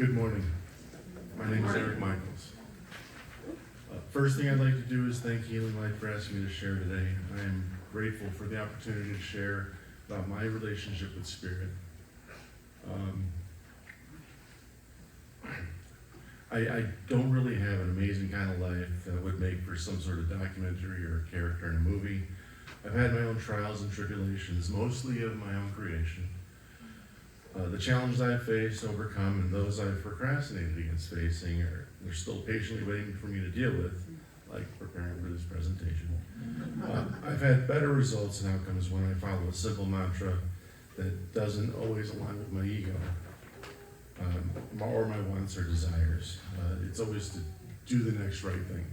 Good morning. My name is Eric Michaels. First thing I'd like to do is thank Healing Life for asking me to share today. I am grateful for the opportunity to share about my relationship with Spirit. I don't really have an amazing kind of life that would make for some sort of documentary or character in a movie. I've had my own trials and tribulations, mostly of my own creation. The challenges I've faced, overcome, and those I've procrastinated against facing they're still patiently waiting for me to deal with, like preparing for this presentation. I've had better results and outcomes when I follow a simple mantra that doesn't always align with my ego or my wants or desires. It's always to do the next right thing.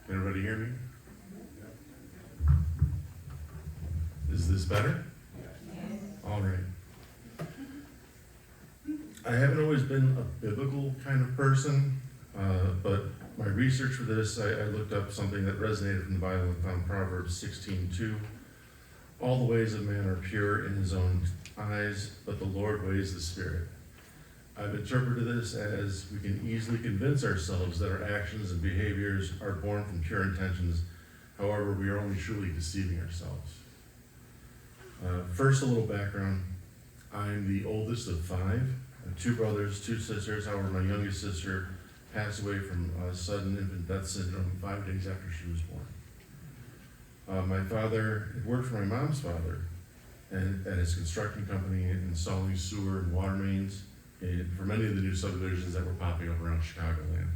Can everybody hear me? Is this better? All right. I haven't always been a biblical kind of person, but my research for this, I looked up something that resonated from the Bible and found Proverbs 16:2. All the ways of man are pure in his own eyes, but the Lord weighs the spirit. I've interpreted this as we can easily convince ourselves that our actions and behaviors are born from pure intentions. However, we are only truly deceiving ourselves. First, a little background. I'm the oldest of five. I have two brothers, two sisters. However, my youngest sister passed away from sudden infant death syndrome 5 days after she was born. My father had worked for my mom's father at his construction company, installing sewer and water mains for many of the new subdivisions that were popping up around Chicagoland.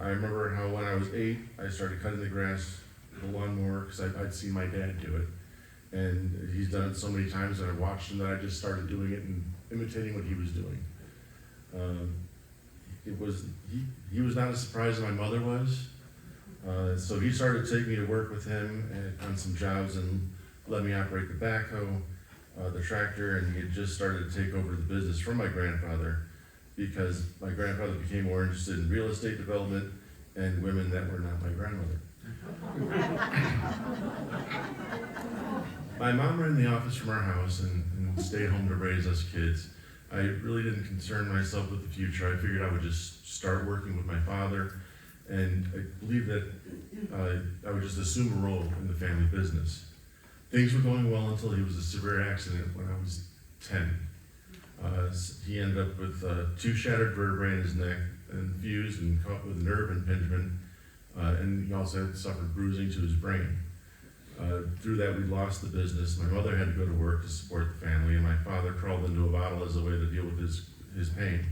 I remember how when I was 8, I started cutting the grass with a lawnmower because I'd seen my dad do it. And he's done it so many times that I watched him that I just started doing it and imitating what he was doing. He was not as surprised as my mother was. So he started to take me to work with him on some jobs and let me operate the backhoe, the tractor, and he had just started to take over the business from my grandfather because my grandfather became more interested in real estate development and women that were not my grandmother. My mom ran the office from our house and stayed home to raise us kids. I really didn't concern myself with the future. I figured I would just start working with my father, and I believed that I would just assume a role in the family business. Things were going well until he was a severe accident when I was 10. He ended up with 2 shattered vertebrae in his neck and fused and caught with nerve impingement, and he also had suffered bruising to his brain. Through that, we lost the business. My mother had to go to work to support the family, and my father crawled into a bottle as a way to deal with his pain.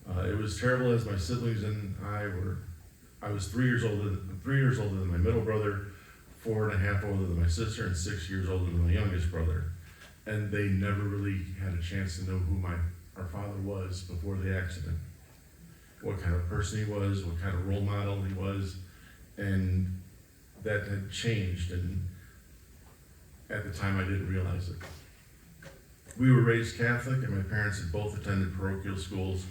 It was terrible as my siblings and I was 3 years older than my middle brother, 4.5 older than my sister, and 6 years older than my youngest brother. And they never really had a chance to know who our father was before the accident. What kind of person he was, what kind of role model he was, and that had changed, and at the time I didn't realize it. We were raised Catholic, and my parents had both attended parochial schools,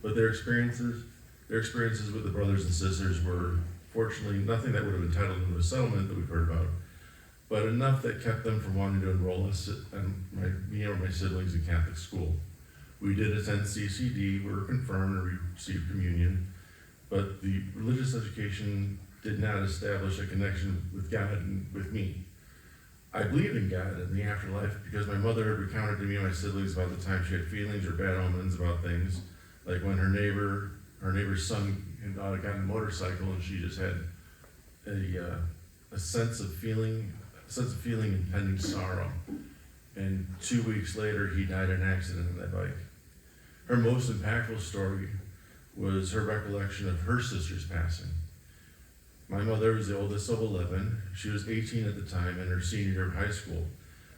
but their experiences with the brothers and sisters were fortunately nothing that would have entitled them to a settlement that we've heard about, but enough that kept them from wanting to enroll us and me or my siblings in Catholic school. We did attend CCD, we were confirmed and received communion, but the religious education did not establish a connection with God and with me. I believed in God and the afterlife because my mother had recounted to me and my siblings about the time she had feelings or bad omens about things, like when her neighbor's son had gotten a motorcycle and she just had a sense of feeling impending sorrow. And 2 weeks later, he died in an accident on that bike. Her most impactful story was her recollection of her sister's passing. My mother was the oldest of 11. She was 18 at the time in her senior year of high school.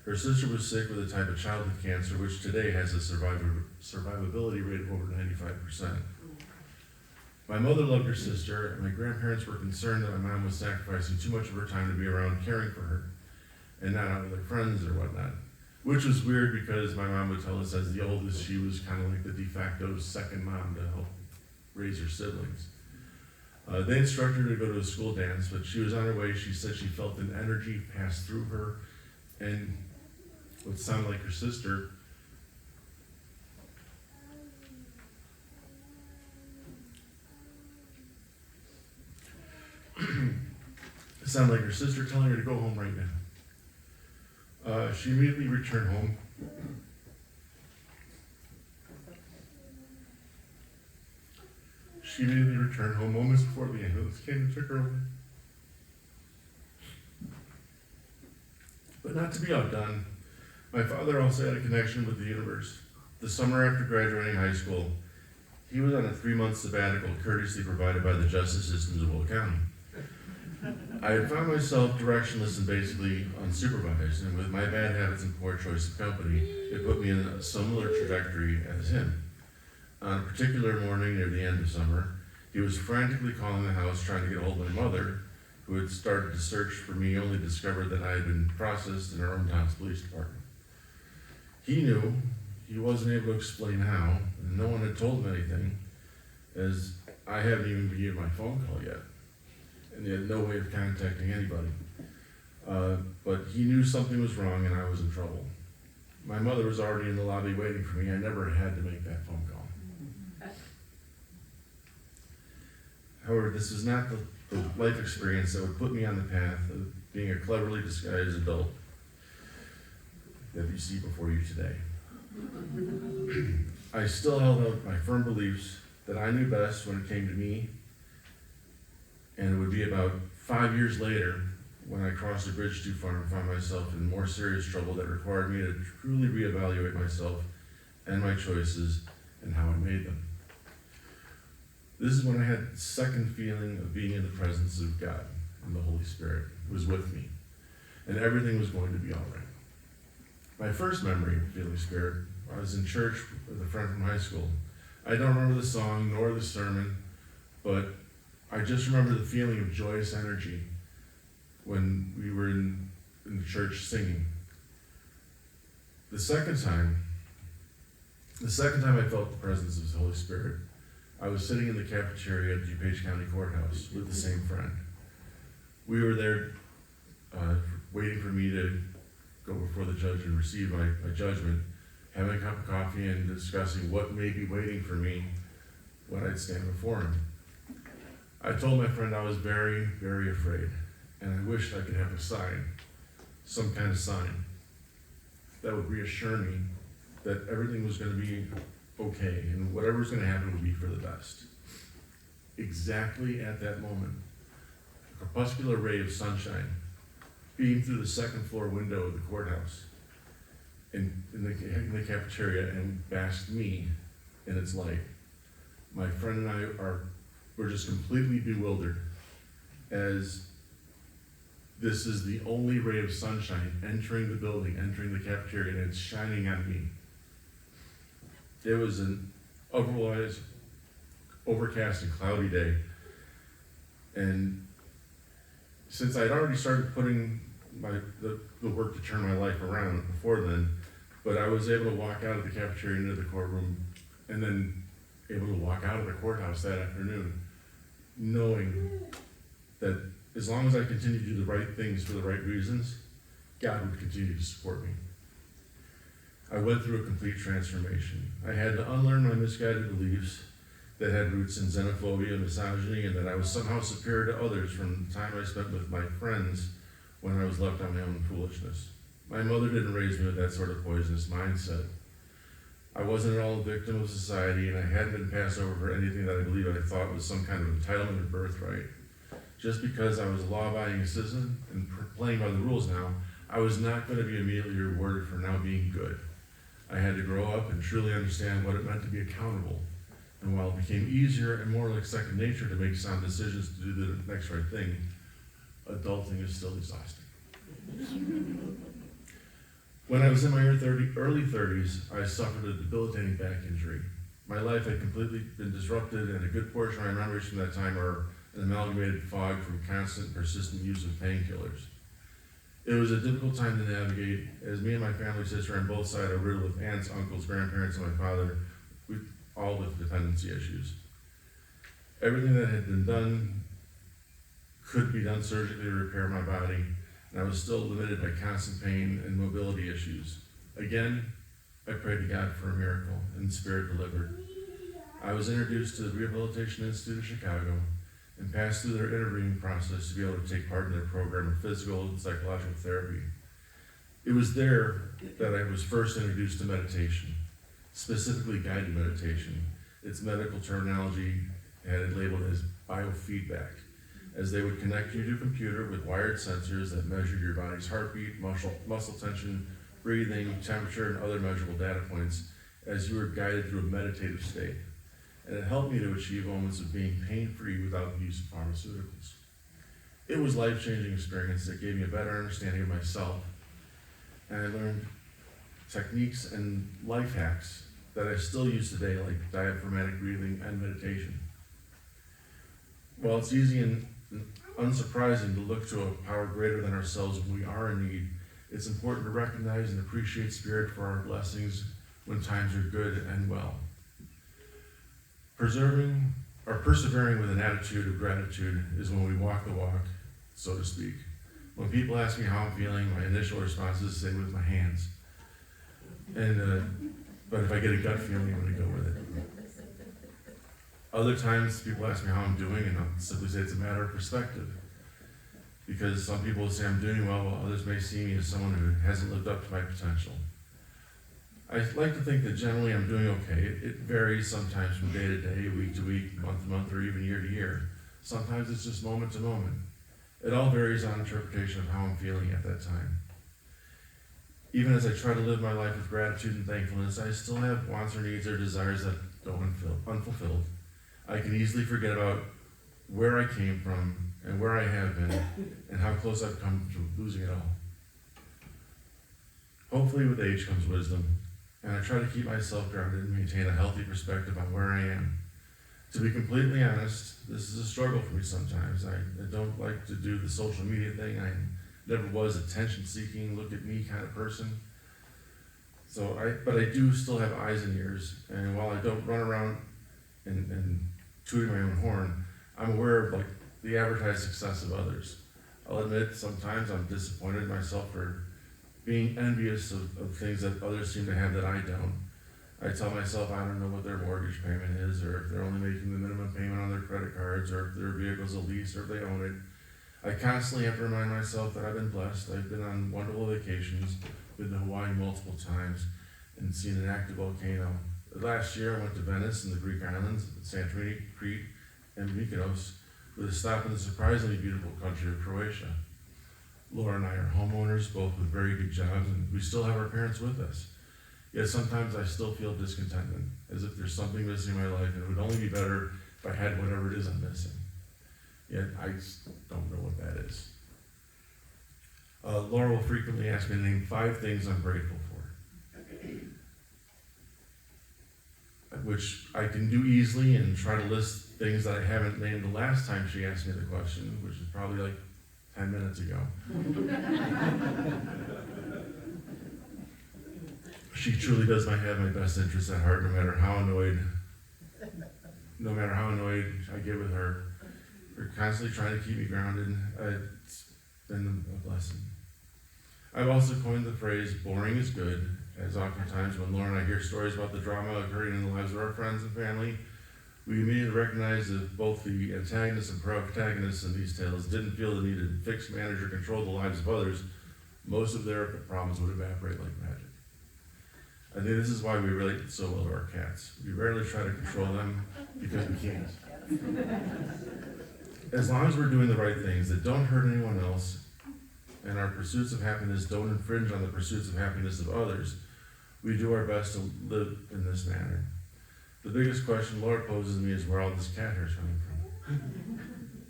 Her sister was sick with a type of childhood cancer, which today has a survivability rate of over 95%. My mother loved her sister, and my grandparents were concerned that my mom was sacrificing too much of her time to be around caring for her, and not out with her friends or whatnot. Which was weird because my mom would tell us as the oldest, she was kind of like the de facto second mom to help raise her siblings. They instructed her to go to a school dance, but she was on her way. She said she felt an energy pass through her, and what sounded like her sister It sounded like her sister telling her to go home right now. She immediately returned home. She immediately returned home moments before the ambulance came and took her away. But not to be outdone, my father also had a connection with the universe. The summer after graduating high school, he was on a 3-month sabbatical courteously provided by the justice systems of Will County. I had found myself directionless and basically unsupervised, and with my bad habits and poor choice of company, it put me in a similar trajectory as him. On a particular morning near the end of summer, he was frantically calling the house trying to get a hold of my mother, who had started to search for me, only discovered that I had been processed in our own town's police department. He knew, he wasn't able to explain how, and no one had told him anything, as I hadn't even been given my phone call yet, and he had no way of contacting anybody. But he knew something was wrong and I was in trouble. My mother was already in the lobby waiting for me. I never had to make that phone call. However, this is not the life experience that would put me on the path of being a cleverly disguised adult that you see before you today. I still held out my firm beliefs that I knew best when it came to me, and it would be about 5 years later when I crossed the bridge too far and found myself in more serious trouble that required me to truly reevaluate myself and my choices and how I made them. This is when I had the second feeling of being in the presence of God, and the Holy Spirit was with me, and everything was going to be all right. My first memory of the Holy Spirit, I was in church with a friend from high school. I don't remember the song nor the sermon, but I just remember the feeling of joyous energy when we were in the church singing. The second time I felt the presence of the Holy Spirit, I was sitting in the cafeteria at DuPage County Courthouse with the same friend. We were there waiting for me to go before the judge and receive my judgment, having a cup of coffee and discussing what may be waiting for me when I'd stand before him. I told my friend I was very, very afraid, and I wished I could have a sign, some kind of sign, that would reassure me that everything was going to be okay, and whatever was going to happen would be for the best. Exactly at that moment, a crepuscular ray of sunshine beamed through the second floor window of the courthouse in the cafeteria and basked me in its light. My friend and I were just completely bewildered, as this is the only ray of sunshine entering the building, entering the cafeteria, and it's shining on me. It was an otherwise overcast and cloudy day, and since I'd already started putting the work to turn my life around before then, but I was able to walk out of the cafeteria into the courtroom, and then able to walk out of the courthouse that afternoon, knowing that as long as I continued to do the right things for the right reasons, God would continue to support me. I went through a complete transformation. I had to unlearn my misguided beliefs that had roots in xenophobia, misogyny, and that I was somehow superior to others from the time I spent with my friends when I was left on my own foolishness. My mother didn't raise me with that sort of poisonous mindset. I wasn't at all a victim of society, and I hadn't been passed over for anything that I believe I thought was some kind of entitlement or birthright. Just because I was a law-abiding citizen and playing by the rules now, I was not going to be immediately rewarded for now being good. I had to grow up and truly understand what it meant to be accountable. And while it became easier and more like second nature to make sound decisions to do the next right thing, adulting is still exhausting. When I was in my early 30s, I suffered a debilitating back injury. My life had completely been disrupted, and a good portion of my memories from that time are an amalgamated fog from constant and persistent use of painkillers. It was a difficult time to navigate, as me and my family's history on both sides are riddled with aunts, uncles, grandparents, and my father, all with dependency issues. Everything that had been done could be done surgically to repair my body, and I was still limited by constant pain and mobility issues. Again, I prayed to God for a miracle, and the Spirit delivered. I was introduced to the Rehabilitation Institute of Chicago, and pass through their interviewing process to be able to take part in their program of physical and psychological therapy. It was there that I was first introduced to meditation, specifically guided meditation. Its medical terminology had it labeled as biofeedback, as they would connect you to a computer with wired sensors that measured your body's heartbeat, muscle tension, breathing, temperature, and other measurable data points as you were guided through a meditative state. And it helped me to achieve moments of being pain-free without the use of pharmaceuticals. It was a life-changing experience that gave me a better understanding of myself, and I learned techniques and life hacks that I still use today, like diaphragmatic breathing and meditation. While it's easy and unsurprising to look to a power greater than ourselves when we are in need, it's important to recognize and appreciate Spirit for our blessings when times are good and well. Persevering with an attitude of gratitude is when we walk the walk, so to speak. When people ask me how I'm feeling, my initial response is to say with my hands. But if I get a gut feeling, I'm going to go with it. Other times, people ask me how I'm doing, and I'll simply say it's a matter of perspective. Because some people will say I'm doing well, while others may see me as someone who hasn't lived up to my potential. I like to think that generally I'm doing okay. It varies sometimes from day to day, week to week, month to month, or even year to year. Sometimes it's just moment to moment. It all varies on interpretation of how I'm feeling at that time. Even as I try to live my life with gratitude and thankfulness, I still have wants or needs or desires that go unfulfilled. I can easily forget about where I came from and where I have been and how close I've come to losing it all. Hopefully with age comes wisdom, and I try to keep myself grounded and maintain a healthy perspective on where I am. To be completely honest, this is a struggle for me sometimes. I don't like to do the social media thing. I never was attention-seeking, look at me kind of person. But I do still have eyes and ears, and while I don't run around and tooting my own horn, I'm aware of the advertised success of others. I'll admit sometimes I'm disappointed in myself for being envious of things that others seem to have that I don't. I tell myself I don't know what their mortgage payment is, or if they're only making the minimum payment on their credit cards, or if their vehicle's a lease, or if they own it. I constantly have to remind myself that I've been blessed. I've been on wonderful vacations, been to Hawaii multiple times, and seen an active volcano. Last year I went to Venice and the Greek islands, Santorini, Crete, and Mykonos, with a stop in the surprisingly beautiful country of Croatia. Laura and I are homeowners, both with very good jobs, and we still have our parents with us. Yet sometimes I still feel discontentment, as if there's something missing in my life, and it would only be better if I had whatever it is I'm missing. Yet I just don't know what that is. Laura will frequently ask me to name 5 things I'm grateful for, which I can do easily and try to list things that I haven't named the last time she asked me the question, which is probably 10 minutes ago. She truly does have my best interests at heart, no matter how annoyed I get with her. We're constantly trying to keep me grounded. It's been a blessing. I've also coined the phrase, boring is good, as oftentimes when Laura and I hear stories about the drama occurring in the lives of our friends and family, we immediately recognize that both the antagonists and protagonists in these tales didn't feel the need to fix, manage, or control the lives of others. Most of their problems would evaporate like magic. I think this is why we relate so well to our cats. We rarely try to control them because we can't. As long as we're doing the right things that don't hurt anyone else, and our pursuits of happiness don't infringe on the pursuits of happiness of others, we do our best to live in this manner. The biggest question Laura poses me is where all this cat hair is coming from.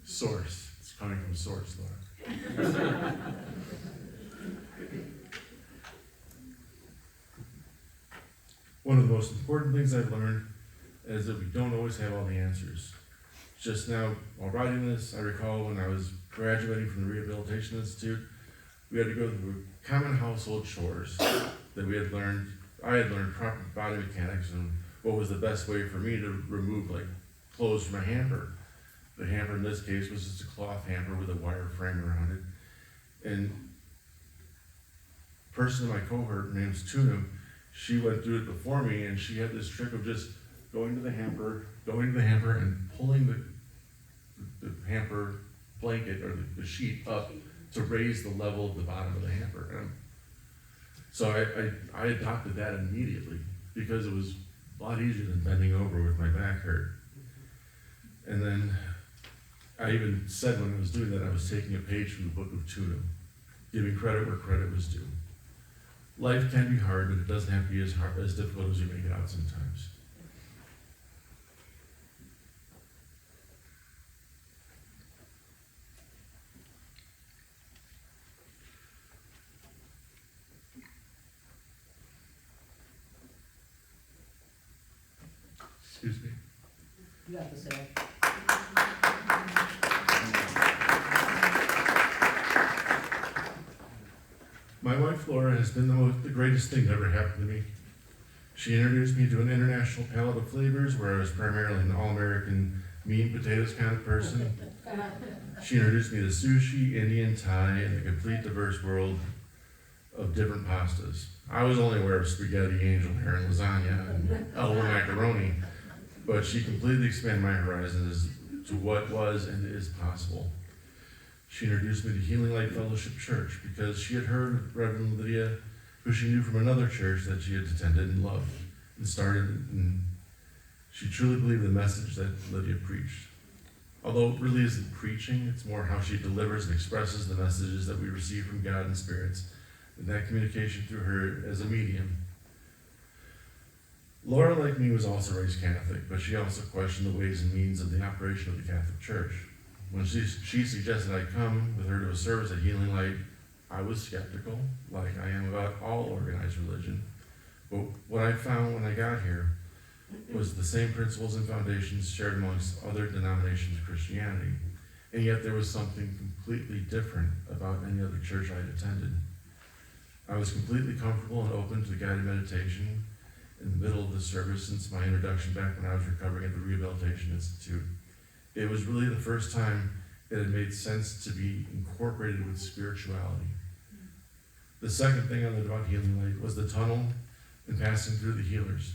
Source. It's coming from source, Laura. One of the most important things I've learned is that we don't always have all the answers. Just now, while writing this, I recall when I was graduating from the Rehabilitation Institute, we had to go through common household chores that I had learned proper body mechanics and what was the best way for me to remove clothes from a hamper. The hamper in this case was just a cloth hamper with a wire frame around it. And a person in my cohort named Tuna, she went through it before me, and she had this trick of just going to the hamper and pulling the hamper blanket or the sheet up to raise the level of the bottom of the hamper. So I adopted that immediately because it was a lot easier than bending over with my back hurt. And then I even said when I was doing that, I was taking a page from the book of Tuna, giving credit where credit was due. Life can be hard, but it doesn't have to be as difficult as you make it out sometimes. Excuse me. You have to say. My wife Laura has been the greatest thing that ever happened to me. She introduced me to an international palette of flavors where I was primarily an all-American meat and potatoes kind of person. She introduced me to sushi, Indian, Thai, and a complete diverse world of different pastas. I was only aware of spaghetti, angel hair, and lasagna, and elbow macaroni, but she completely expanded my horizons to what was and is possible. She introduced me to Healing Light Fellowship Church because she had heard of Reverend Lydia, who she knew from another church that she had attended and loved, and she truly believed the message that Lydia preached. Although it really isn't preaching, it's more how she delivers and expresses the messages that we receive from God and spirits, and that communication through her as a medium. Laura, like me, was also raised Catholic, but she also questioned the ways and means of the operation of the Catholic Church. When she suggested I come with her to a service at Healing Light, I was skeptical, like I am about all organized religion. But what I found when I got here was the same principles and foundations shared amongst other denominations of Christianity, and yet there was something completely different about any other church I had attended. I was completely comfortable and open to guided meditation in the middle of the service since my introduction back when I was recovering at the Rehabilitation Institute. It was really the first time it had made sense to be incorporated with spirituality. The second thing I learned about Healing Light was the tunnel and passing through the healers.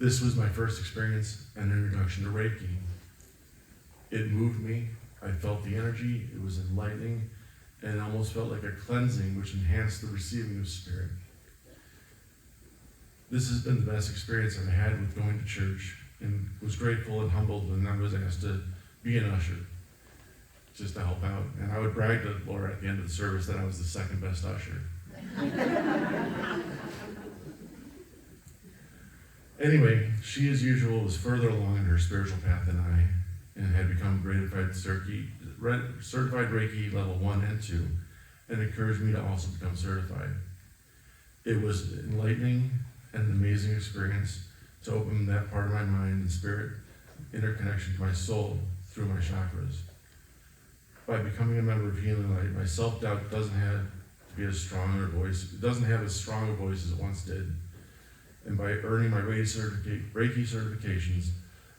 This was my first experience and introduction to Reiki. It moved me. I felt the energy. It was enlightening and almost felt like a cleansing which enhanced the receiving of spirit. This has been the best experience I've had with going to church, and was grateful and humbled when I was asked to be an usher, just to help out. And I would brag to Laura at the end of the service that I was the second best usher. Anyway, she, as usual, was further along in her spiritual path than I, and had become certified Reiki level 1 and 2, and encouraged me to also become certified. It was enlightening and an amazing experience to open that part of my mind and spirit interconnection to my soul through my chakras. By becoming a member of Healing Light, my self-doubt doesn't have to be as strong a voice. It doesn't have as strong a voice as it once did. And by earning my Reiki certifications,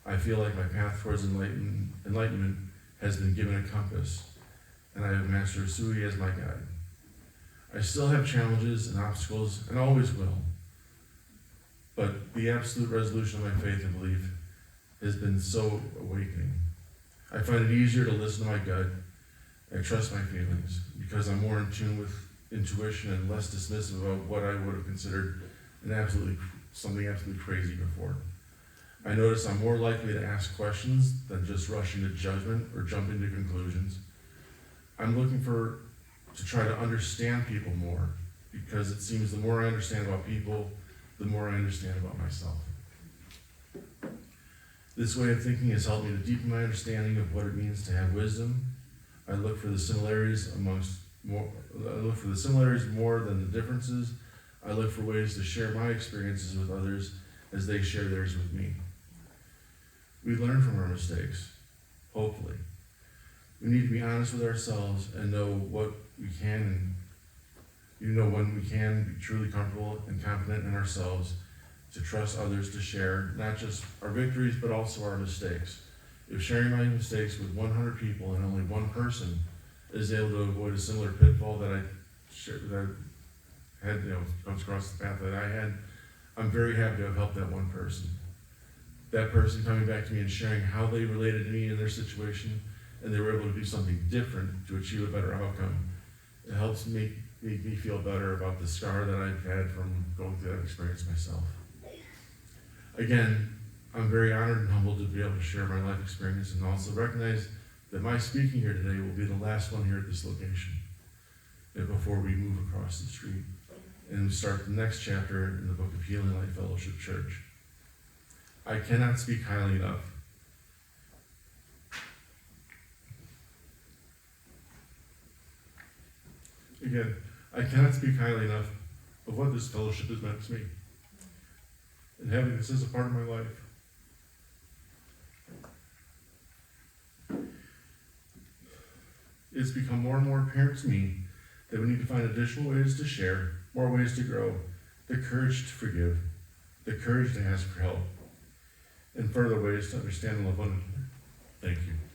I feel like my path towards enlightenment has been given a compass, and I have Master Usui as my guide. I still have challenges and obstacles, and always will. But the absolute resolution of my faith and belief has been so awakening. I find it easier to listen to my gut and trust my feelings because I'm more in tune with intuition and less dismissive of what I would have considered something absolutely crazy before. I notice I'm more likely to ask questions than just rush into judgment or jump into conclusions. I'm looking to try to understand people more, because it seems the more I understand about people, the more I understand about myself. This way of thinking has helped me to deepen my understanding of what it means to have wisdom. I look for the similarities more than the differences. I look for ways to share my experiences with others as they share theirs with me. We learn from our mistakes, hopefully. We need to be honest with ourselves and know what we can, and when we can be truly comfortable and confident in ourselves to trust others to share not just our victories but also our mistakes. If sharing my mistakes with 100 people and only one person is able to avoid a similar pitfall that I had, comes across the path that I had, I'm very happy to have helped that one person. that person coming back to me and sharing how they related to me in their situation, and they were able to do something different to achieve a better outcome. It helps make me feel better about the scar that I've had from going through that experience myself. Again, I'm very honored and humbled to be able to share my life experience, and also recognize that my speaking here today will be the last one here at this location, and before we move across the street and start the next chapter in the book of Healing Life Fellowship Church. I cannot speak highly enough Again, I cannot speak highly enough of what this fellowship has meant to me, and having this as a part of my life. It's become more and more apparent to me that we need to find additional ways to share, more ways to grow, the courage to forgive, the courage to ask for help, and further ways to understand and love one another. Thank you.